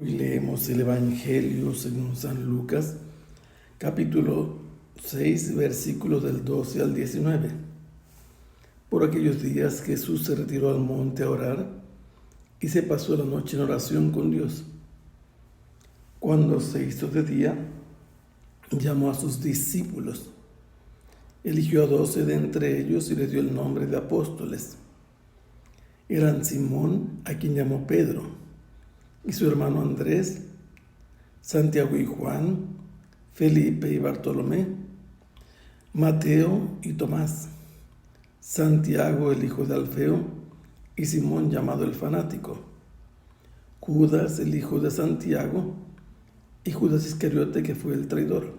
Hoy leemos el Evangelio según San Lucas, capítulo 6, versículos del 12 al 19. Por aquellos días Jesús se retiró al monte a orar y se pasó la noche en oración con Dios. Cuando se hizo de día, llamó a sus discípulos. Eligió a 12 de entre ellos y les dio el nombre de apóstoles. Eran Simón, a quien llamó Pedro, y su hermano Andrés, Santiago y Juan, Felipe y Bartolomé, Mateo y Tomás, Santiago el hijo de Alfeo y Simón llamado el fanático, Judas el hijo de Santiago y Judas Iscariote que fue el traidor.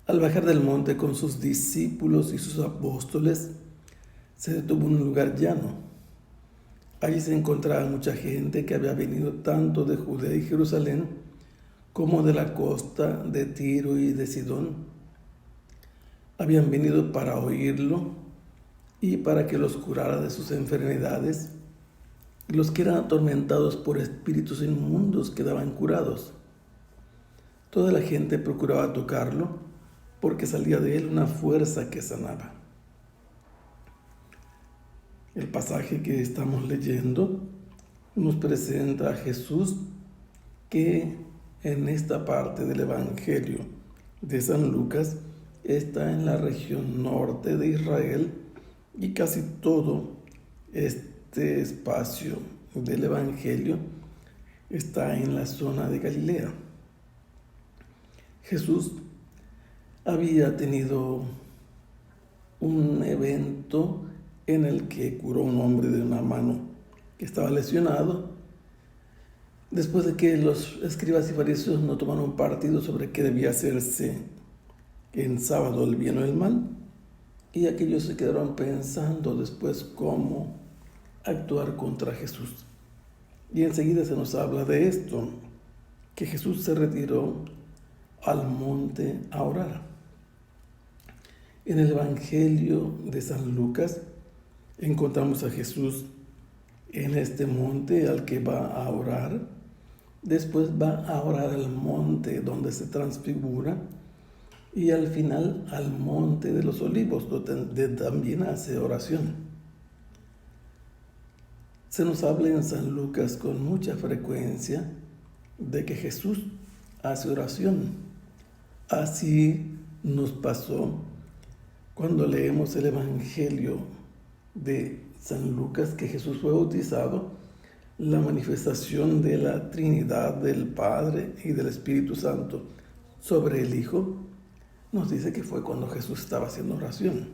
Al bajar del monte con sus discípulos y sus apóstoles, se detuvo en un lugar llano. Allí se encontraba mucha gente que había venido tanto de Judea y Jerusalén como de la costa de Tiro y de Sidón. Habían venido para oírlo y para que los curara de sus enfermedades. Los que eran atormentados por espíritus inmundos quedaban curados. Toda la gente procuraba tocarlo porque salía de él una fuerza que sanaba. El pasaje que estamos leyendo nos presenta a Jesús que en esta parte del Evangelio de San Lucas está en la región norte de Israel y casi todo este espacio del Evangelio está en la zona de Galilea. Jesús había tenido un evento en el que curó a un hombre de una mano que estaba lesionado, después de que los escribas y fariseos no tomaron partido sobre qué debía hacerse en sábado, el bien o el mal, y aquellos se quedaron pensando después cómo actuar contra Jesús. Y enseguida se nos habla de esto, que Jesús se retiró al monte a orar. En el Evangelio de San Lucas encontramos a Jesús en este monte al que va a orar. Después va a orar al monte donde se transfigura y al final al monte de los olivos, donde también hace oración. Se nos habla en San Lucas con mucha frecuencia de que Jesús hace oración. Así nos pasó cuando leemos el Evangelio de San Lucas, que Jesús fue bautizado, la manifestación de la Trinidad del Padre y del Espíritu Santo sobre el Hijo, nos dice que fue cuando Jesús estaba haciendo oración.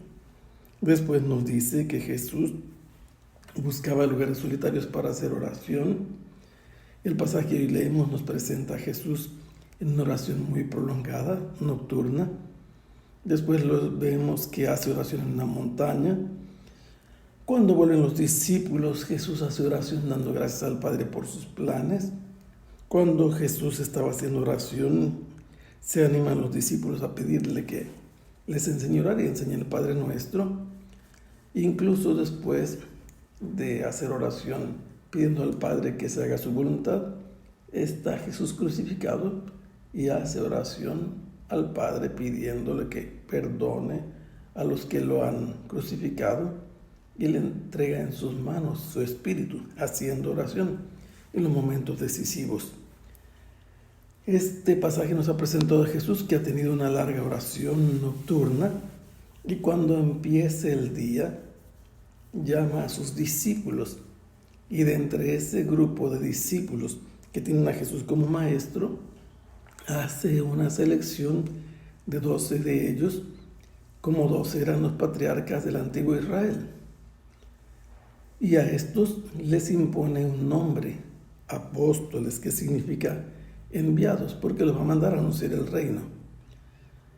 Después nos dice que Jesús buscaba lugares solitarios para hacer oración. El pasaje que hoy leemos nos presenta a Jesús en una oración muy prolongada, nocturna. Después vemos que hace oración en una montaña. Cuando vuelven los discípulos, Jesús hace oración dando gracias al Padre por sus planes. Cuando Jesús estaba haciendo oración, se animan los discípulos a pedirle que les enseñe a orar y enseñe el Padre Nuestro. Incluso después de hacer oración, pidiendo al Padre que se haga su voluntad, está Jesús crucificado y hace oración al Padre pidiéndole que perdone a los que lo han crucificado y le entrega en sus manos su espíritu, haciendo oración en los momentos decisivos. Este pasaje nos ha presentado a Jesús que ha tenido una larga oración nocturna y cuando empiece el día llama a sus discípulos y de entre ese grupo de discípulos que tienen a Jesús como maestro, hace una selección de 12 de ellos, como 12 eran los patriarcas del antiguo Israel. Y a estos les impone un nombre, apóstoles, que significa enviados, porque los va a mandar a anunciar el reino.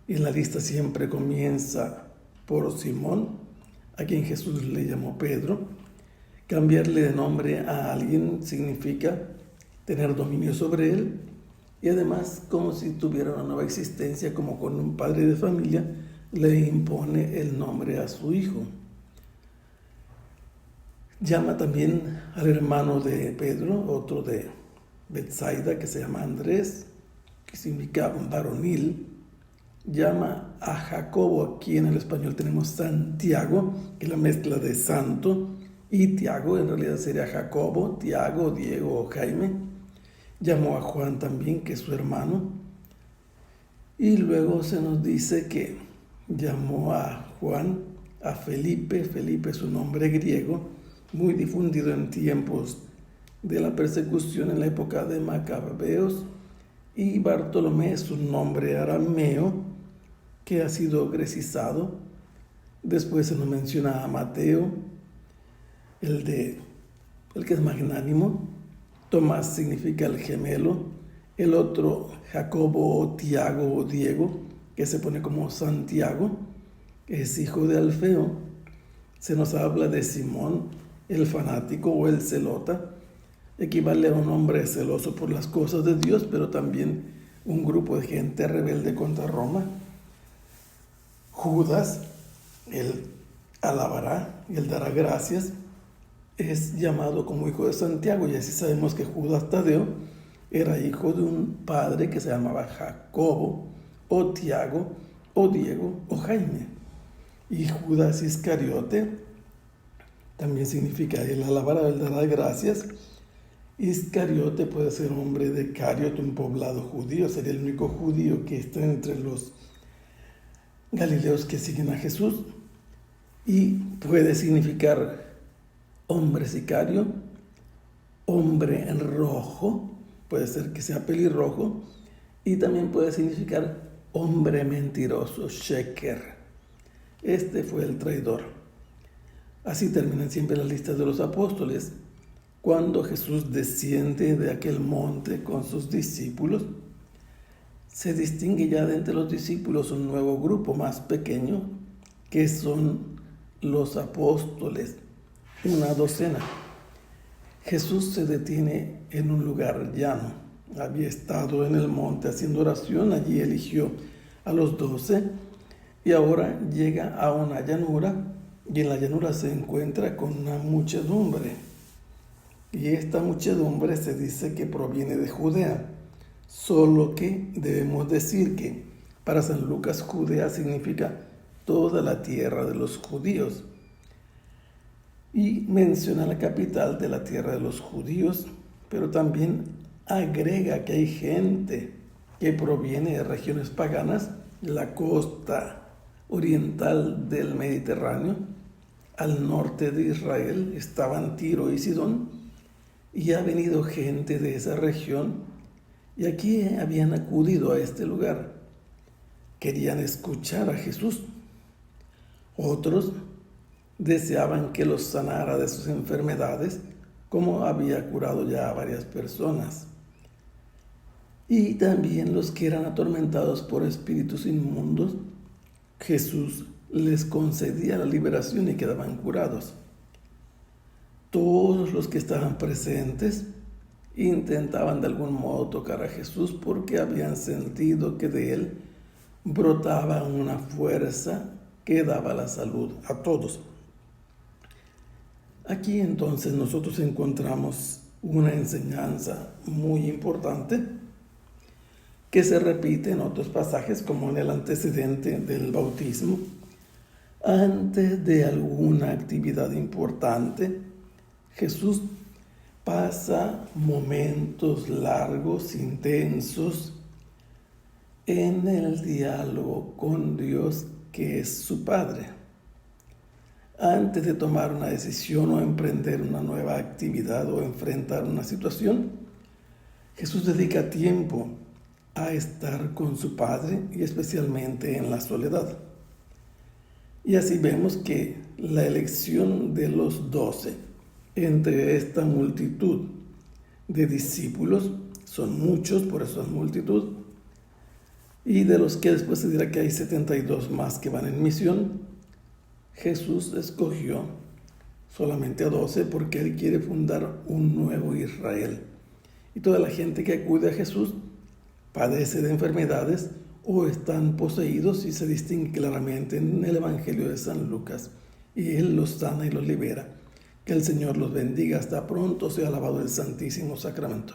Y la lista siempre comienza por Simón, a quien Jesús le llamó Pedro. Cambiarle de nombre a alguien significa tener dominio sobre él, y además, como si tuviera una nueva existencia, como con un padre de familia, le impone el nombre a su hijo. Llama también al hermano de Pedro, otro de Betsaida, que se llama Andrés, que significa varonil, llama a Jacobo, aquí en el español tenemos Santiago, que es la mezcla de santo, y Tiago, en realidad sería Jacobo, Tiago, Diego o Jaime. Llamó a Juan también, que es su hermano. Y luego se nos dice que llamó a Juan, a Felipe. Felipe es un nombre griego, muy difundido en tiempos de la persecución en la época de Macabeos. Y Bartolomé es un nombre arameo que ha sido grecizado. Después se nos menciona a Mateo, el que es magnánimo. Tomás significa el gemelo. El otro, Jacobo, Tiago o Diego, que se pone como Santiago, es hijo de Alfeo. Se nos habla de Simón, el fanático o el celota. Equivale a un hombre celoso por las cosas de Dios, pero también un grupo de gente rebelde contra Roma. Judas, él alabará y él dará gracias, es llamado como hijo de Santiago, y así sabemos que Judas Tadeo era hijo de un padre que se llamaba Jacobo, o Tiago, o Diego, o Jaime. Y Judas Iscariote también significa él alabará, él dará gracias. Iscariote puede ser hombre de Cariot, un poblado judío, sería el único judío que está entre los galileos que siguen a Jesús, y puede significar hombre sicario, hombre en rojo, puede ser que sea pelirrojo, y también puede significar hombre mentiroso, sheker. Este fue el traidor. Así terminan siempre las listas de los apóstoles. Cuando Jesús desciende de aquel monte con sus discípulos, se distingue ya de entre los discípulos un nuevo grupo más pequeño, que son los apóstoles, una docena. Jesús se detiene en un lugar llano. Había estado en el monte haciendo oración, allí eligió a los 12 y ahora llega a una llanura, y en la llanura se encuentra con una muchedumbre. Y esta muchedumbre se dice que proviene de Judea, solo que debemos decir que para San Lucas Judea significa toda la tierra de los judíos. Y menciona la capital de la tierra de los judíos, pero también agrega que hay gente que proviene de regiones paganas, la costa oriental del Mediterráneo, al norte de Israel estaban Tiro y Sidón, y ha venido gente de esa región, y aquí habían acudido a este lugar. Querían escuchar a Jesús. Otros deseaban que los sanara de sus enfermedades, como había curado ya a varias personas. Y también los que eran atormentados por espíritus inmundos, Jesús les concedía la liberación y quedaban curados. Todos los que estaban presentes intentaban de algún modo tocar a Jesús porque habían sentido que de él brotaba una fuerza que daba la salud a todos. Aquí entonces nosotros encontramos una enseñanza muy importante que se repite en otros pasajes, como en el antecedente del bautismo. Antes de alguna actividad importante, Jesús pasa momentos largos, intensos, en el diálogo con Dios, que es su Padre. Antes de tomar una decisión o emprender una nueva actividad o enfrentar una situación, Jesús dedica tiempo a estar con su Padre, y especialmente en la soledad. Y así vemos que la elección de los 12 entre esta multitud de discípulos, son muchos, por eso es multitud, y de los que después se dirá que hay 72 más que van en misión, Jesús escogió solamente a 12 porque Él quiere fundar un nuevo Israel. Y toda la gente que acude a Jesús padece de enfermedades o están poseídos, y se distingue claramente en el Evangelio de San Lucas. Y Él los sana y los libera. Que el Señor los bendiga. Hasta pronto. Sea alabado el Santísimo Sacramento.